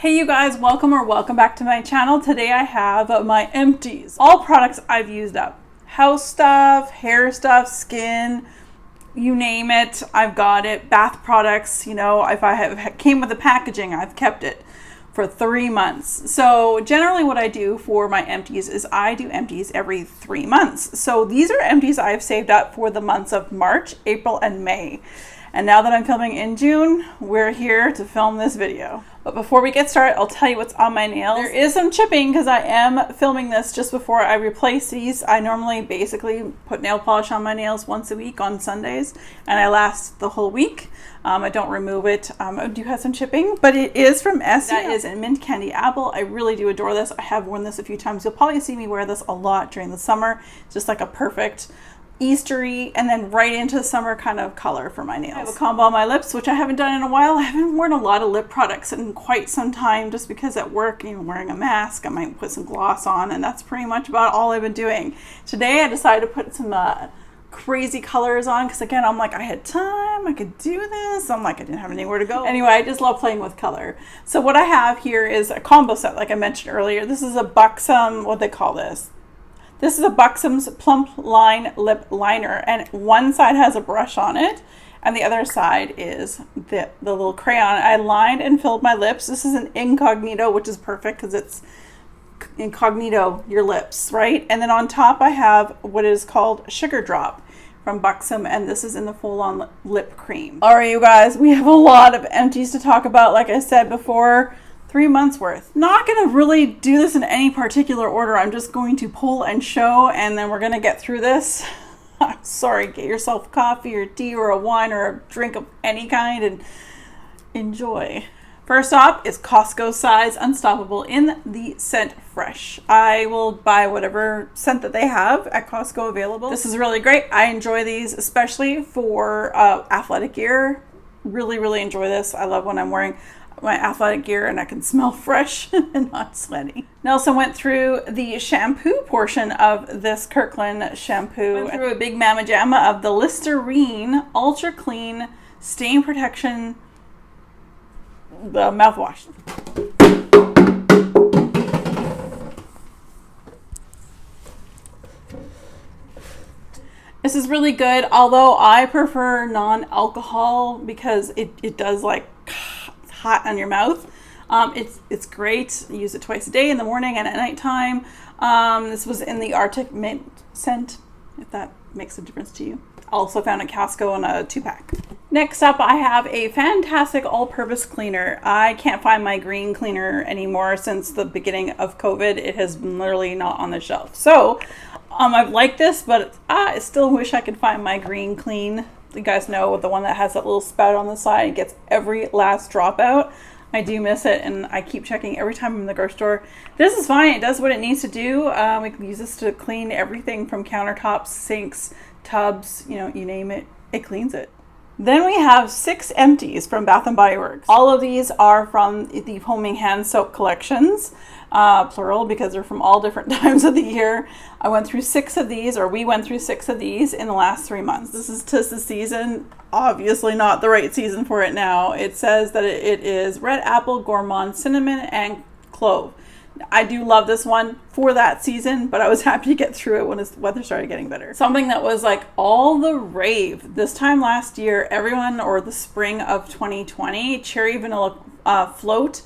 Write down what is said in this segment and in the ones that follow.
Hey you guys, welcome back to my channel. Today I have my empties. All products I've used up. House stuff, hair stuff, skin, you name it, I've got it. Bath products, you know, if I have came with the packaging, I've kept it for 3 months. So generally what I do for my empties is I do empties every 3 months. So these are empties I've saved up for the months of March, April, and May. And now that I'm filming in June, we're here to film this video. But before we get started, I'll tell you what's on my nails. There is some chipping because I am filming this just before I replace these. I normally basically put nail polish on my nails once a week on Sundays, and I last the whole week. I don't remove it. I do have some chipping, but it is from Essie. That is a mint candy apple. I really do adore this. I have worn this a few times. You'll probably see me wear this a lot during the summer. It's just like a perfect Eastery and then right into summer kind of color for my nails. I have a combo on my lips, which I haven't done in a while. I haven't worn a lot of lip products in quite some time just because at work, you know, wearing a mask, I might put some gloss on, and that's pretty much about all I've been doing. Today I decided to put some crazy colors on because again, I'm like, I had time, I could do this. I'm like, I didn't have anywhere to go. Anyway, I just love playing with color. So what I have here is a combo set, like I mentioned earlier. This is a Buxom, what they call this? This is a Buxom's Plump Line Lip Liner, and one side has a brush on it, and the other side is the little crayon. I lined and filled my lips. This is an incognito, which is perfect because it's incognito your lips, right? And then on top I have what is called Sugar Drop from Buxom, and this is in the full-on lip cream. All right, you guys, we have a lot of empties to talk about, like I said before. 3 months worth. Not going to really do this in any particular order. I'm just going to pull and show, and then we're going to get through this. Sorry, get yourself coffee or tea or a wine or a drink of any kind and enjoy. First off is Costco size Unstoppable in the scent Fresh. I will buy whatever scent that they have at Costco available. This is really great. I enjoy these, especially for athletic gear. Really enjoy this. I love when I'm wearing my athletic gear and I can smell fresh and not sweaty. Nelson went through the shampoo portion of this Kirkland shampoo. Went through a big mamma jamma of the Listerine Ultra Clean Stain Protection mouthwash. This is really good, although I prefer non-alcohol because it does like hot on your mouth. It's great. I use it twice a day, in the morning and at nighttime. This was in the Arctic Mint scent, if that makes a difference to you. Also found at Costco in a 2-pack. Next up, I have a fantastic all-purpose cleaner. I can't find my green cleaner anymore since the beginning of COVID. It has been literally not on the shelf. So I've liked this, but I still wish I could find my green clean. You guys know, the one that has that little spout on the side and gets every last drop out. I do miss it, and I keep checking every time I'm in the grocery store. This is fine. It does what it needs to do. We can use this to clean everything from countertops, sinks, tubs, you know, you name it. It cleans it. Then we have 6 empties from Bath & Body Works. All of these are from the Homing Hand Soap collections, plural, because they're from all different times of the year. I went through 6 of these, or we went through 6 of these in the last 3 months. This is 'tis the season. Obviously not the right season for it now. It says that it is red apple, gourmand, cinnamon, and clove. I do love this one for that season, but I was happy to get through it when the weather started getting better. Something that was like all the rave this time last year, everyone, or the spring of 2020, cherry vanilla float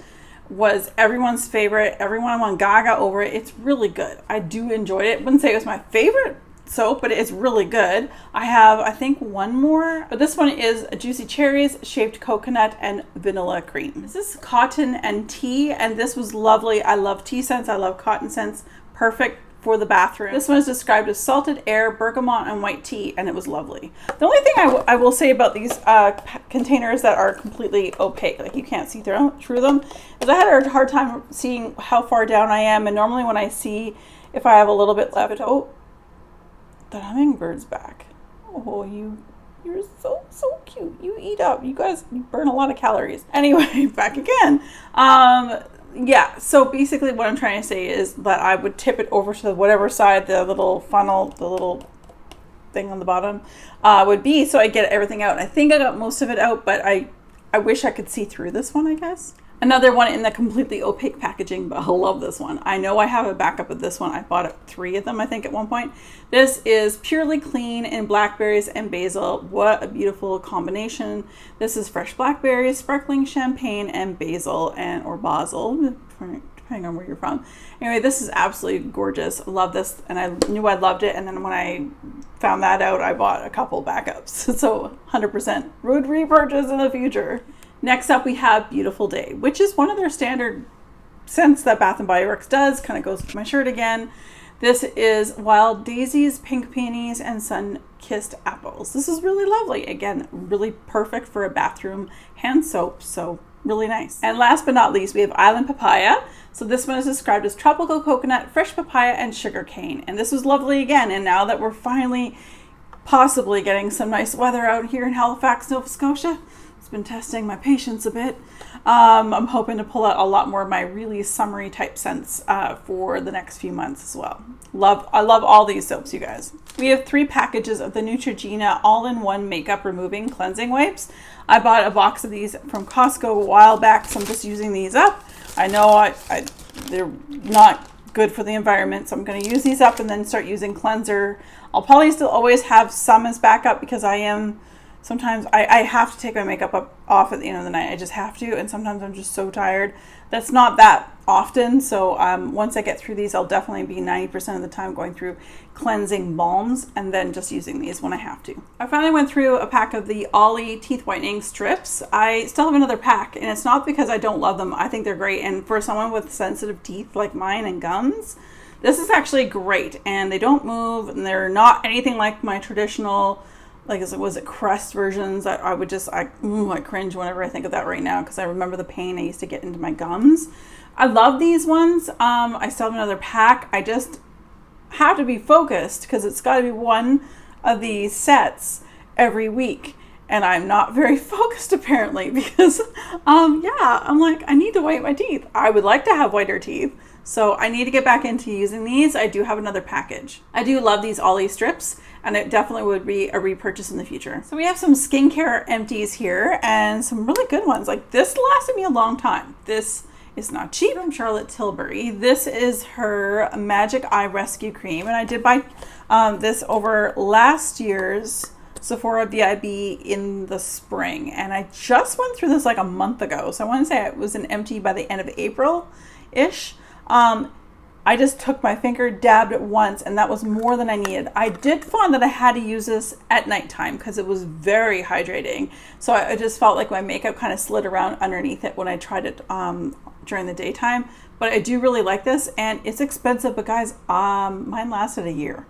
was everyone's favorite. Everyone went gaga over it. It's really good. I do enjoy it. Wouldn't say it was my favorite soap, but it's really good. I have, I think, one more, but this one is Juicy Cherries, Shaved Coconut, and Vanilla Cream. This is cotton and tea, and this was lovely. I love tea scents. I love cotton scents. Perfect for the bathroom. This one is described as salted air, bergamot, and white tea, and it was lovely. The only thing I will say about these containers that are completely opaque, like you can't see through them, is I had a hard time seeing how far down I am, and normally when I see if I have a little bit left, the hummingbird's back. Oh, you're so cute. You eat up. You guys, you burn a lot of calories. Anyway, back again. Yeah, so basically what I'm trying to say is that I would tip it over to whatever side the little funnel, the little thing on the bottom would be, so I get everything out. And I think I got most of it out, but I wish I could see through this one, I guess. Another one in the completely opaque packaging, but I love this one. I know I have a backup of this one. I bought 3 of them, I think, at one point. This is Purely Clean in blackberries and basil. What a beautiful combination. This is fresh blackberries, sparkling champagne, and basil or basil, depending on where you're from. Anyway, this is absolutely gorgeous. I love this, and I knew I loved it. And then when I found that out, I bought a couple backups. So 100% would repurchase in the future. Next up, we have Beautiful Day, which is one of their standard scents that Bath & Body Works does. Kind of goes with my shirt again. This is Wild Daisies, Pink Peonies, and Sun-Kissed Apples. This is really lovely. Again, really perfect for a bathroom hand soap, so really nice. And last but not least, we have Island Papaya. So this one is described as tropical coconut, fresh papaya, and sugar cane. And this was lovely again. And now that we're finally possibly getting some nice weather out here in Halifax, Nova Scotia, been testing my patience a bit. I'm hoping to pull out a lot more of my really summery type scents for the next few months as well. I love all these soaps, you guys. We have 3 packages of the Neutrogena all-in-one makeup removing cleansing wipes. I bought a box of these from Costco a while back, so I'm just using these up. I know they're not good for the environment, so I'm going to use these up and then start using cleanser. I'll probably still always have some as backup because sometimes I have to take my makeup off at the end of the night. I just have to, and sometimes I'm just so tired. That's not that often, so once I get through these, I'll definitely be 90% of the time going through cleansing balms and then just using these when I have to. I finally went through a pack of the Ollie teeth whitening strips. I still have another pack, and it's not because I don't love them. I think they're great, and for someone with sensitive teeth like mine and gums, this is actually great, and they don't move, and they're not anything like my traditional, like, was it Crest versions? I cringe whenever I think of that right now because I remember the pain I used to get into my gums. I love these ones. I still have another pack. I just have to be focused because it's got to be one of these sets every week. And I'm not very focused apparently because, I'm like, I need to whiten my teeth. I would like to have whiter teeth. So I need to get back into using these. I do have another package. I do love these Ollie strips, and it definitely would be a repurchase in the future. So we have some skincare empties here and some really good ones. Like, this lasted me a long time. This is not cheap from Charlotte Tilbury. This is her Magic Eye Rescue Cream, and I did buy this over last year's Sephora VIB in the spring, and I just went through this like a month ago. So I want to say it was an empty by the end of April-ish. I just took my finger, dabbed it once, and that was more than I needed. I did find that I had to use this at nighttime because it was very hydrating. So I just felt like my makeup kind of slid around underneath it when I tried it during the daytime. But I do really like this, and it's expensive, but guys, mine lasted a year.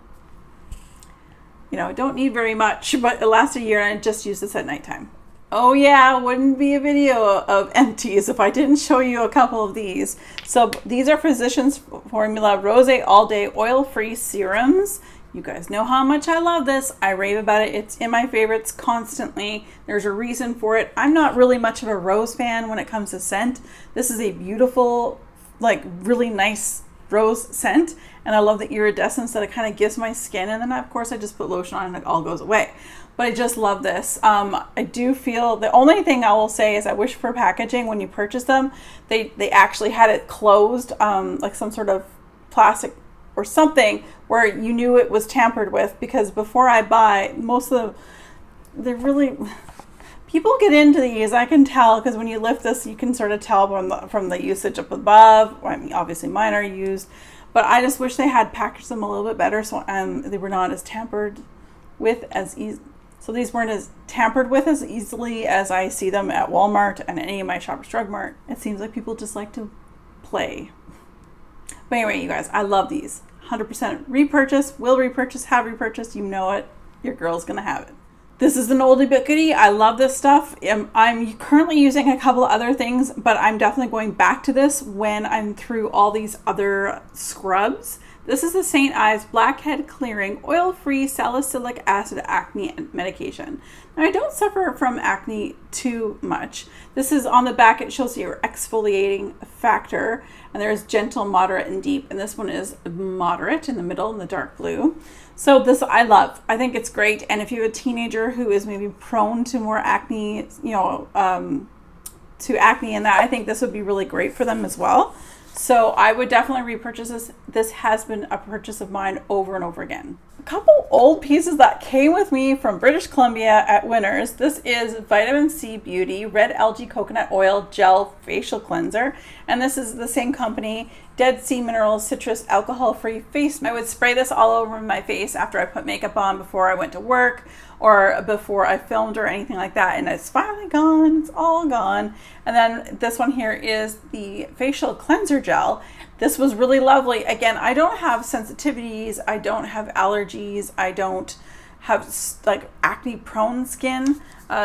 You know, I don't need very much, but it lasted a year, and I just used this at nighttime. Oh yeah, wouldn't be a video of empties if I didn't show you a couple of these. So these are Physicians Formula Rose All Day Oil-Free Serums. You guys know how much I love this. I rave about it. It's in my favorites constantly. There's a reason for it. I'm not really much of a rose fan when it comes to scent. This is a beautiful, like, really nice rose scent, and I love the iridescence that it kind of gives my skin. And then of course I just put lotion on and it all goes away. But I just love this. I do feel the only thing I will say is I wish for packaging when you purchase them, they actually had it closed, like some sort of plastic or something where you knew it was tampered with, because before I buy, they're really, people get into these, I can tell, because when you lift this, you can sort of tell from the usage up above. I mean, obviously mine are used, but I just wish they had packaged them a little bit better, so they were not as tampered with as easy. So these weren't as tampered with as easily as I see them at Walmart and any of my Shoppers Drug Mart. It seems like people just like to play. But anyway, you guys, I love these. 100% repurchase, will repurchase, have repurchased. You know it. Your girl's going to have it. This is an oldie but goodie. I love this stuff. I'm currently using a couple of other things, but I'm definitely going back to this when I'm through all these other scrubs. This is the St. Ives Blackhead Clearing Oil-Free Salicylic Acid Acne Medication. Now, I don't suffer from acne too much. This is on the back. It shows your exfoliating factor, and there's gentle, moderate, and deep. And this one is moderate in the middle in the dark blue. So this I love. I think it's great. And if you have a teenager who is maybe prone to more acne, to acne and that, I think this would be really great for them as well. So I would definitely repurchase this. This has been a purchase of mine over and over again. A couple old pieces that came with me from British Columbia at Winners. This is Vitamin C Beauty Red Algae Coconut Oil Gel Facial Cleanser. And this is the same company, Dead Sea Minerals Citrus Alcohol-Free Face. I would spray this all over my face after I put makeup on before I went to work or before I filmed or anything like that. And it's finally gone. It's all gone. And then this one here is the Facial Cleanser Gel. This was really lovely. Again, I don't have sensitivities. I don't have allergies. I don't have like acne prone skin.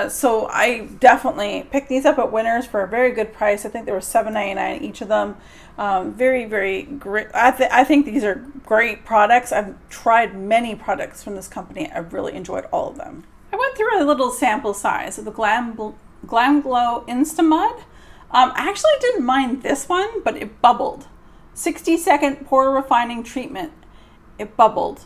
So I definitely picked these up at Winners for a very good price. I think they were $7.99 each of them. Very, very great. I think these are great products. I've tried many products from this company. I've really enjoyed all of them. I went through a little sample size of the Glam Glow Insta Mud. I actually didn't mind this one, but it bubbled. 60-second pore refining treatment. It bubbled.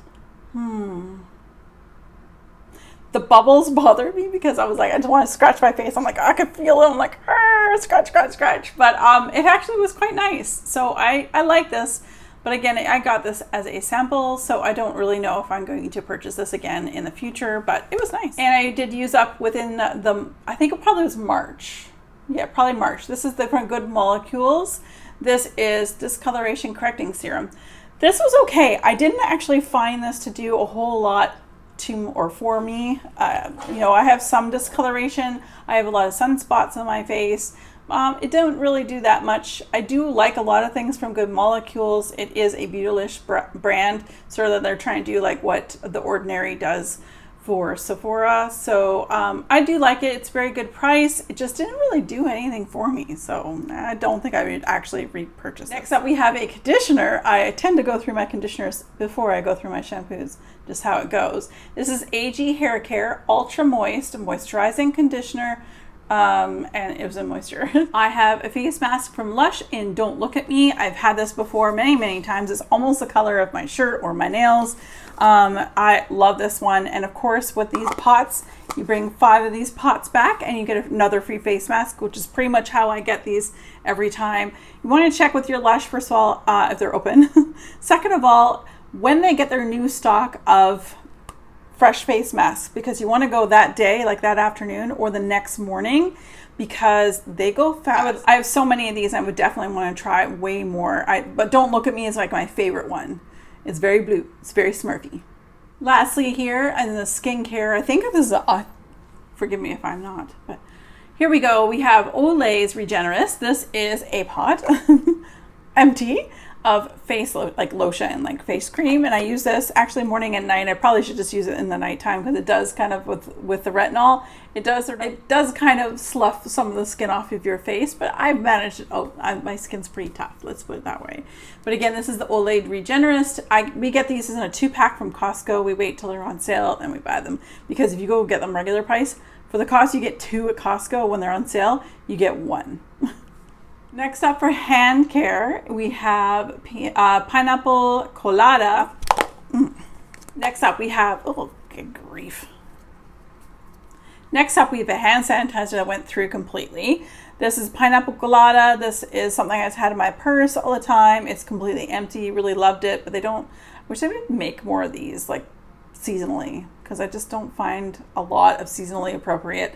The bubbles bothered me because I was like, I just want to scratch my face. I'm like, I could feel it. I'm like, scratch, scratch, scratch. But it actually was quite nice. So I like this. But again, I got this as a sample, so I don't really know if I'm going to purchase this again in the future, but it was nice. And I did use up within I think it probably was March. Yeah, probably March. This is the from Good Molecules. This is Discoloration Correcting Serum. This was okay. I didn't actually find this to do a whole lot to or for me. You know, I have some discoloration. I have a lot of sunspots on my face. It don't really do that much. I do like a lot of things from Good Molecules. It is a Beautylish brand, sort of they're trying to do like what The Ordinary does for Sephora. So I do like it. It's a very good price. It just didn't really do anything for me. So I don't think I would actually repurchase it. Next up, we have a conditioner. I tend to go through my conditioners before I go through my shampoos, just how it goes. This is AG Hair Care Ultra Moist Moisturizing Conditioner. And it was in moisture. I have a face mask from Lush in Don't Look at Me. I've had this before many times. It's almost the color of my shirt or my nails. I love this one. And of course, with these pots, you bring 5 of these pots back and you get another free face mask, which is pretty much how I get these every time. You want to check with your Lush, first of all, if they're open. Second of all, when they get their new stock of fresh face masks, because you want to go that day, like that afternoon or the next morning, because they go fast. I have so many of these. I would definitely want to try way more. But Don't Look at Me is like my favorite one. It's very blue. It's very Smurfy. Lastly here, in the skincare, I think this is forgive me if I'm not, but here we go. We have Olay's Regenerist. This is a pot, empty, of face lotion and like face cream, and I use this actually morning and night. I probably should just use it in the nighttime because it does kind of with the retinol, it does kind of slough some of the skin off of your face, but I've managed it. My skin's pretty tough, let's put it that way. But again, this is the Olay Regenerist. We get these in a 2-pack from Costco. We wait till they're on sale and we buy them, because if you go get them regular price, for the cost you get 2 at Costco, when they're on sale you get 1. Next up for hand care, we have pineapple colada. Next up we have, oh good grief. Next up we have a hand sanitizer that went through completely. This is pineapple colada. This is something I've had in my purse all the time. It's completely empty. Really loved it, but I wish they would make more of these like seasonally, because I just don't find a lot of seasonally appropriate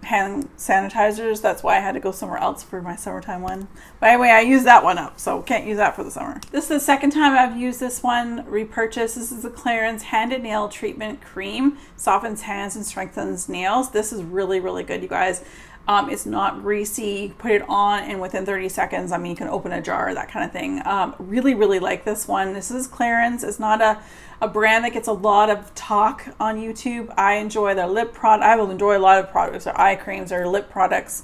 hand sanitizers. That's why I had to go somewhere else for my summertime one. But anyway, I used that one up, so can't use that for the summer. This is the second time I've used this one, repurchased. This is the Clarins Hand and Nail Treatment Cream. Softens hands and strengthens nails. This is really, really good, you guys. It's not greasy. You put it on and within 30 seconds, I mean, you can open a jar, that kind of thing. Really, really like this one. This is Clarins. It's not a brand that gets a lot of talk on YouTube. I enjoy their lip product. I will enjoy a lot of products, or eye creams or lip products.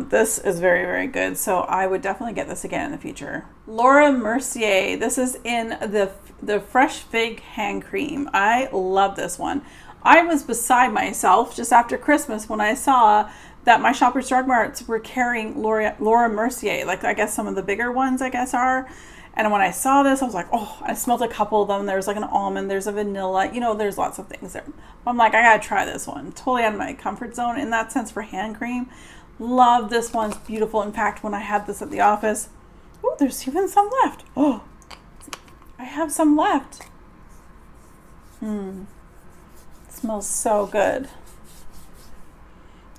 This is very, very good. So I would definitely get this again in the future. Laura Mercier. This is in the Fresh Fig Hand Cream. I love this one. I was beside myself just after Christmas when I saw that my Shoppers Drug Marts were carrying Laura Mercier, like I guess some of the bigger ones I guess are. And when I saw this, I was like, oh, I smelled a couple of them. There's like an almond, there's a vanilla, you know, there's lots of things there. I'm like, I gotta try this one. Totally out of my comfort zone in that sense for hand cream. Love this one. It's beautiful. In fact, when I had this at the office, oh, there's even some left. Oh, I have some left. It smells so good.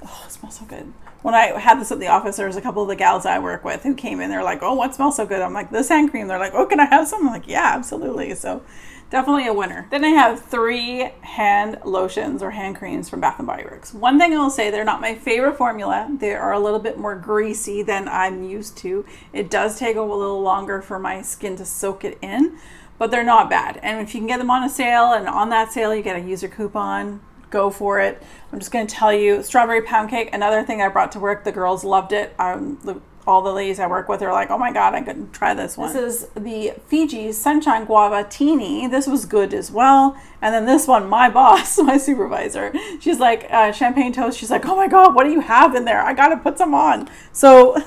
Oh, it smells so good. When I had this at the office, there was a couple of the gals I work with who came in. They're like, oh, what smells so good? I'm like, this hand cream. They're like, oh, can I have some? I'm like, yeah, absolutely. So definitely a winner. Then I have 3 hand lotions or hand creams from Bath & Body Works. One thing I'll say, they're not my favorite formula. They are a little bit more greasy than I'm used to. It does take a little longer for my skin to soak it in, but they're not bad. And if you can get them on a sale, and on that sale you get a user coupon, go for it. I'm just going to tell you, strawberry pound cake, another thing I brought to work. The girls loved it. All the ladies I work with are like, oh my God, I couldn't try this one. This is the Fiji Sunshine Guava Teeny. This was good as well. And then this one, my boss, my supervisor, she's like, champagne toast. She's like, oh my God, what do you have in there? I got to put some on. So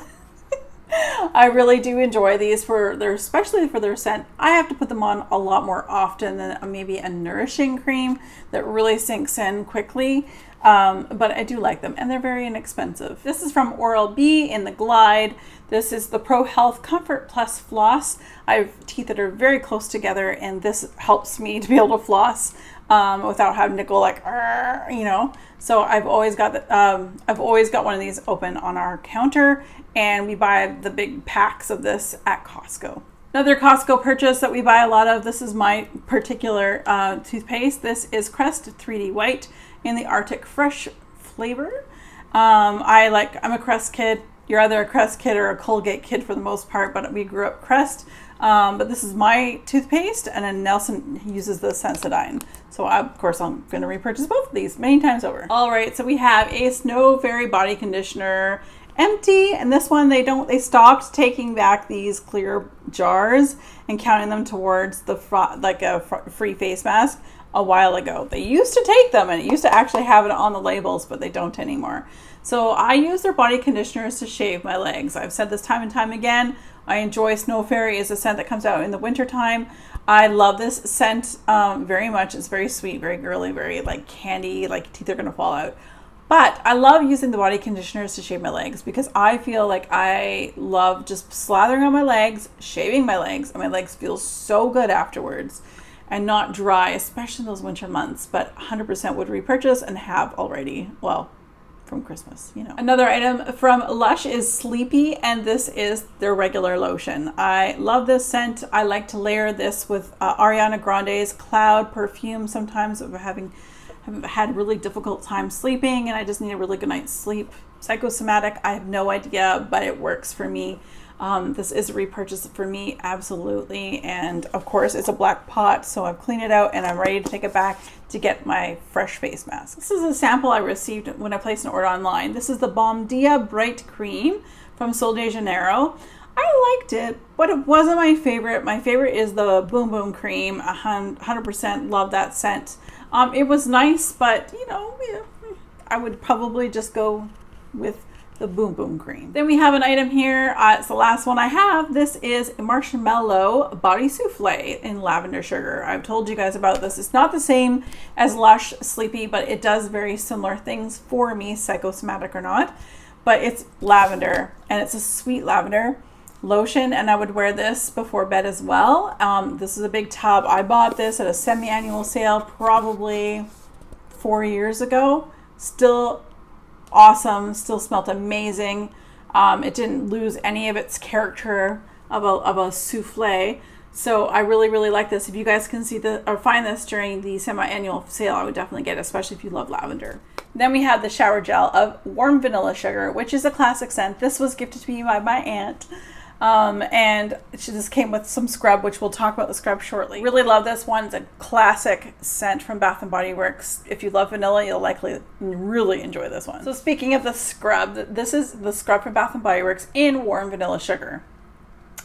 I really do enjoy these especially for their scent. I have to put them on a lot more often than maybe a nourishing cream that really sinks in quickly. But I do like them, and they're very inexpensive. This is from Oral-B in the Glide. This is the Pro Health Comfort Plus Floss. I have teeth that are very close together, and this helps me to be able to floss without having to go like, you know. So I've always got one of these open on our counter, and we buy the big packs of this at Costco. Another Costco purchase that we buy a lot of, this is my particular toothpaste. This is Crest 3D White in the Arctic Fresh flavor. I'm a Crest kid. You're either a Crest kid or a Colgate kid for the most part, but we grew up Crest. But this is my toothpaste, and then Nelson uses the Sensodyne. So of course I'm going to repurchase both of these many times over. All right, so we have a Snow Fairy body conditioner, empty, and this one they stopped taking back these clear jars and counting them towards the free face mask a while ago. They used to take them, and it used to actually have it on the labels, but they don't anymore. So I use their body conditioners to shave my legs. I've said this time and time again. I enjoy Snow Fairy. It's a scent that comes out in the wintertime. I love this scent very much. It's very sweet, very girly, very like candy, like teeth are gonna fall out. But I love using the body conditioners to shave my legs because I feel like I love just slathering on my legs, shaving my legs, and my legs feel so good afterwards and not dry, especially in those winter months. But 100% would repurchase and have already, well, from Christmas, you know. Another item from Lush is Sleepy, and this is their regular lotion. I love this scent. I like to layer this with Ariana Grande's Cloud perfume sometimes if I've had really difficult time sleeping and I just need a really good night's sleep. Psychosomatic, I have no idea, but it works for me. This is a repurchase for me, absolutely. And of course it's a black pot, so I've cleaned it out and I'm ready to take it back to get my fresh face mask. This is a sample I received when I placed an order online. This is the Balm Dia Bright Cream from Sol de Janeiro. I liked it, but it wasn't my favorite. My favorite is the Boom Boom Cream. 100% love that scent. It was nice, but you know, I would probably just go with the Boom Boom Cream. Then we have an item here. It's the last one I have. This is a Marshmallow Body Souffle in Lavender Sugar. I've told you guys about this. It's not the same as Lush Sleepy, but it does very similar things for me, psychosomatic or not. But it's lavender, and it's a sweet lavender lotion, and I would wear this before bed as well. This is a big tub. I bought this at a semi-annual sale probably 4 years ago. Still awesome, still smelled amazing. It didn't lose any of its character of a souffle. So I really, really like this. If you guys can see or find this during the semi-annual sale, I would definitely get it, especially if you love lavender. Then we have the shower gel of Warm Vanilla Sugar, which is a classic scent. This was gifted to me by my aunt. And she just came with some scrub, which we'll talk about the scrub shortly. Really love this one. It's a classic scent from Bath & Body Works. If you love vanilla, you'll likely really enjoy this one. So speaking of the scrub, this is the scrub from Bath & Body Works in Warm Vanilla Sugar.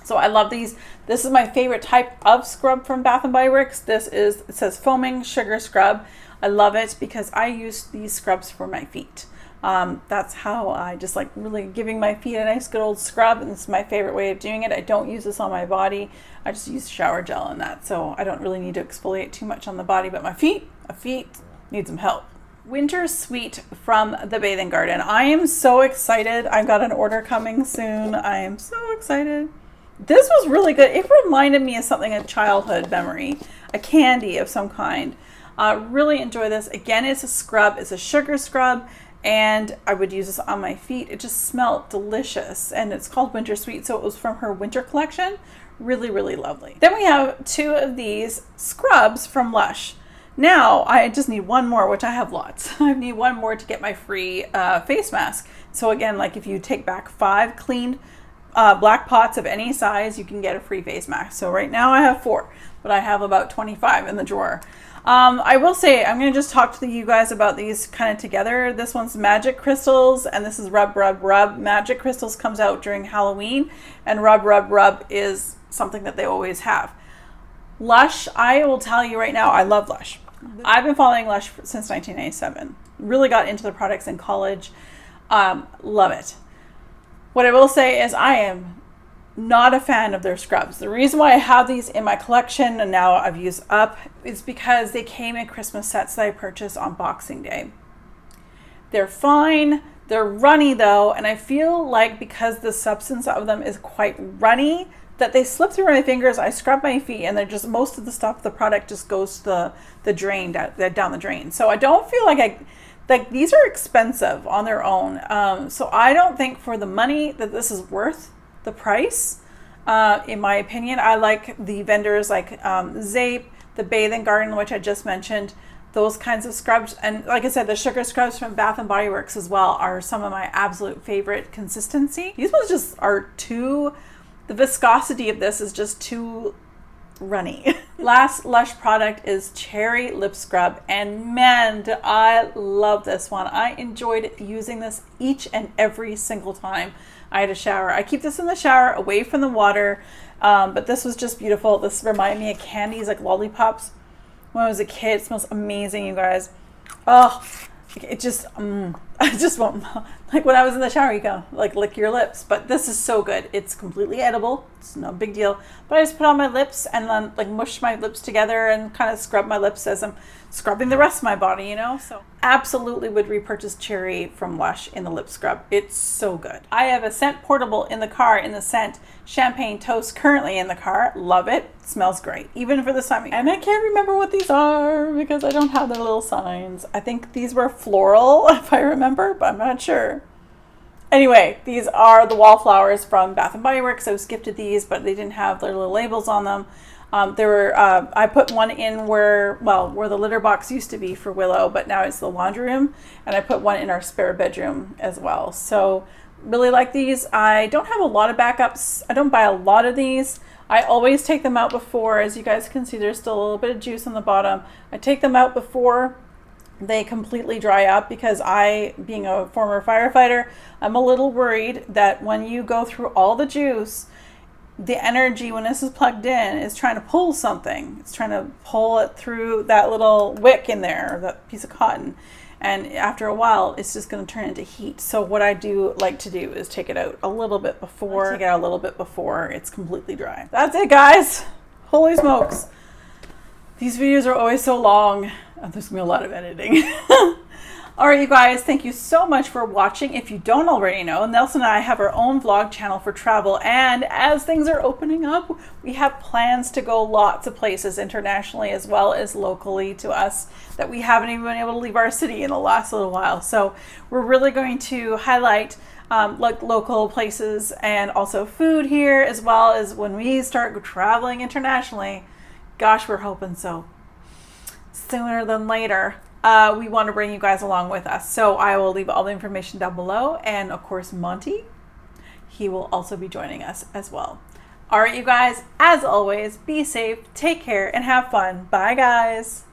So I love these. This is my favorite type of scrub from Bath & Body Works. It says foaming sugar scrub. I love it because I use these scrubs for my feet. That's how I just like really giving my feet a nice good old scrub, and this is my favorite way of doing it. I don't use this on my body. I just use shower gel in that, so I don't really need to exfoliate too much on the body, but my feet need some help. Winter Sweet from the Bathing Garden. I am so excited. I've got an order coming soon. I am so excited. This was really good. It reminded me of something, a childhood memory, a candy of some kind. Really enjoy this. Again, it's a scrub. It's a sugar scrub, and I would use this on my feet. It just smelled delicious, and it's called Winter Sweet, so it was from her winter collection. Really, really lovely. Then we have 2 of these scrubs from Lush. Now I just need one more, which I have lots. I need one more to get my free face mask. So again, like if you take back 5 cleaned black pots of any size, you can get a free face mask. So right now I have 4, but I have about 25 in the drawer. I will say, I'm going to just talk to you guys about these kind of together. This one's Magic Crystals, and this is Rub, Rub, Rub. Magic Crystals comes out during Halloween, and Rub, Rub, Rub is something that they always have. Lush, I will tell you right now, I love Lush. I've been following Lush since 1997. Really got into the products in college. Love it. What I will say is I am not a fan of their scrubs. The reason why I have these in my collection and now I've used up is because they came in Christmas sets that I purchased on Boxing Day. They're fine. They're runny though, and I feel like because the substance of them is quite runny, that they slip through my fingers. I scrub my feet and they're just, most of the stuff, the product just goes to the drain, down the drain. So I don't feel like these are expensive on their own. So I don't think for the money that this is worth the price, in my opinion. I like the vendors like Zape, the Bathing Garden, which I just mentioned, those kinds of scrubs. And like I said, the sugar scrubs from Bath & Body Works as well are some of my absolute favorite consistency. These ones just are too, the viscosity of this is just too runny. Last Lush product is Cherry Lip Scrub, and man, do I love this one. I enjoyed using this each and every single time I had a shower. I keep this in the shower away from the water, but this was just beautiful. This reminded me of candies, like lollipops when I was a kid. It smells amazing, you guys. Oh, it just, I just won't, like when I was in the shower, you go like lick your lips, but this is so good. It's completely edible. It's no big deal, but I just put on my lips and then like mush my lips together and kind of scrub my lips as I'm scrubbing the rest of my body, you know? So absolutely would repurchase Cherry from Lush in the lip scrub. It's so good. I have a scent portable in the car in the scent Champagne Toast currently in the car. Love it. It smells great, even for the summer. And I can't remember what these are because I don't have the little signs. I think these were floral, if I remember, but I'm not sure. Anyway, these are the wallflowers from Bath & Body Works. I was gifted these, but they didn't have their little labels on them. I put one in where the litter box used to be for Willow, but now it's the laundry room, and I put one in our spare bedroom as well. So really like these. I don't have a lot of backups. I don't buy a lot of these. I always take them out before. As you guys can see, there's still a little bit of juice on the bottom. I take them out before they completely dry up because I, being a former firefighter, I'm a little worried that when you go through all the juice, the energy when this is plugged in is trying to pull something. It's trying to pull it through that little wick in there, that piece of cotton. And after a while, it's just going to turn into heat. So what I do like to do is take it out a little bit before, it's completely dry. That's it, guys. Holy smokes. These videos are always so long. Oh, there's going to be a lot of editing. All right, you guys, thank you so much for watching. If you don't already know, Nelson and I have our own vlog channel for travel, and as things are opening up, we have plans to go lots of places internationally as well as locally to us that we haven't even been able to leave our city in the last little while. So we're really going to highlight like local places and also food here, as well as when we start traveling internationally. Gosh, we're hoping so sooner than later. We want to bring you guys along with us. So I will leave all the information down below. And of course, Monty, he will also be joining us as well. All right, you guys, as always, be safe, take care, and have fun. Bye, guys.